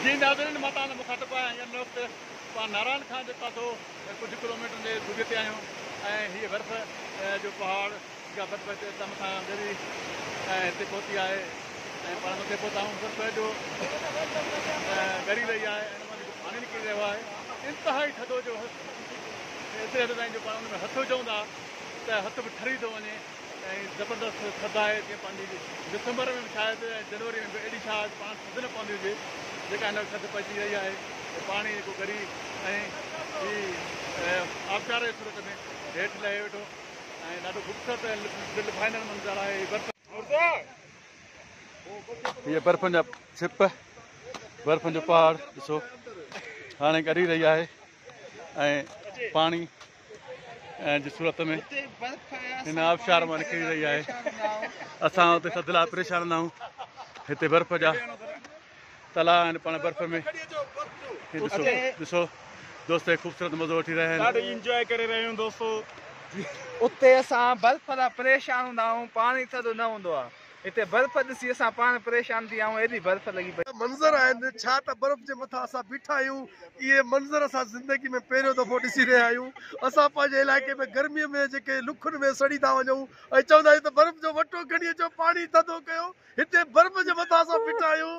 जी नाज़रीन मां तव्हां मूंखां टपायां हिन वक़्तु पाण नारायण खां जे पासो कुझु किलोमीटर जे दूरीअ ते आहियूं ऐं हीअ बर्फ़ जो पहाड़ या बर्फ़ हितां मथां ॻरी ऐं हिते पहुती आहे ऐं पाण मथे पहुता आहियूं। बर्फ़ जो ॻरी रही आहे ऐं हिन मां जेको पाणी निकिरी रहियो आहे इंतिहाई थधो जो एतिरे हद ताईं जो पाण हुन में हथु विझूं था त हथु बि ठरी थो वञे ऐं ज़बरदस्त थधि आहे जीअं पंहिंजी दिसंबर में बि शायदि जनवरी में बि एॾी शायदि पाण थधि न पवंदी हुजे जेका हिन थधि पइजी रही आहे। पाणी जेको ॻरी ऐं हीअ आबशार जे सूरत में हेठि लहे वेठो ऐं ॾाढो ख़ूबसूरत दिलि लुभाईंदड़ मंज़र आहे। हीअ बर्फ़ जा छिप बर्फ़ जो पहाड़ ॾिसो हाणे ॻरी रही आहे ऐं पाणी जी सूरत में हिन आबशार मां निकिरी रही आहे। असां हुते थधि लाइ परेशान न आहियूं। हिते बर्फ़ जा तला आहिनि पाण बर्फ़ में ॾिसो दोस्त ख़ूबसूरत मज़ो वठी रहिया आहिनि ॾाढो इंजॉय करे रहिया आहियूं दोस्तो। उते असां बर्फ़ लाइ परेशान हूंदा आहियूं पाणी थधो न हूंदो आहे। हिते बर्फ़ ॾिसी असां पाण परेशान थी विया आहियूं एॾी बर्फ़ लॻी पई मंज़र आहिनि छा त बर्फ़ जे मथां असां बीठा आहियूं। इहे मंज़र असां ज़िंदगी में पहिरियों दफ़ो ॾिसी रहिया आहियूं। असां पंहिंजे इलाइक़े में गर्मीअ में जेके लुखुनि में सड़ी था वञूं ऐं चवंदा आहियूं त बर्फ़ जो वटो खणी अचो पाणी थधो कयो। हिते बर्फ़ जे मथां असां बीठा आहियूं।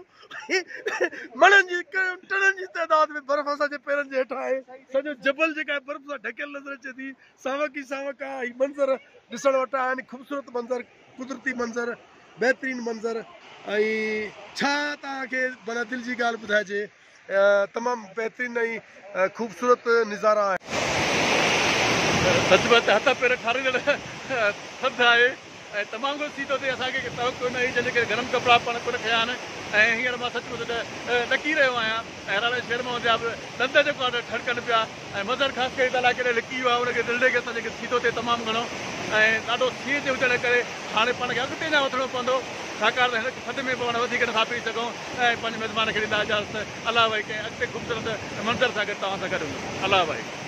मणनि जी टणनि जी तइदाद में बर्फ़ असांजे पेरनि जे हेठां आहे। सॼो जबल जेका आहे बर्फ़ सां ढकियल नज़र अचे थी। सावक ई सावक आहे। हीउ मंज़र ॾिसण वटां आहिनि ख़ूबसूरत मंज़र कुदरती मंज़र बहितरीनु मंज़र ऐं छा तव्हांखे माना दिलि जी ॻाल्हि ॿुधाइजे तमामु बहितरीनु ऐं ख़ूबसूरत नज़ारा आहे। सच में हथ पेर ठारींदड़ थधि आहे ऐं तमामु घणो सीधो थिए असांखे तवको न हुई जंहिंजे करे गरम कपिड़ा पाण कोन खया आहिनि ऐं हींअर मां सचमुच ॾकी रहियो आहियां ऐं अहिड़ा शहर मां हूंदा बि ॾंद जेको आहे ठड़कनि पिया ऐं मज़र ख़ासि करे तला केॾे लिकी वियो आहे हुनखे दिलि खे असांखे सीधो थिए तमामु घणो ऐं ॾाढो सीउ जे हुजण करे हाणे पाण खे अॻिते न वधिणो पवंदो छाकाणि त हिन थधि में पाण वधीक नथा पी सघूं ऐं पंहिंजे मिज़मान खे ॾींदा इजाज़त अलाह भाई कंहिं अॻिते ख़ूबसूरत मंज़र सां गॾु तव्हां सां गॾु अलाह भाई।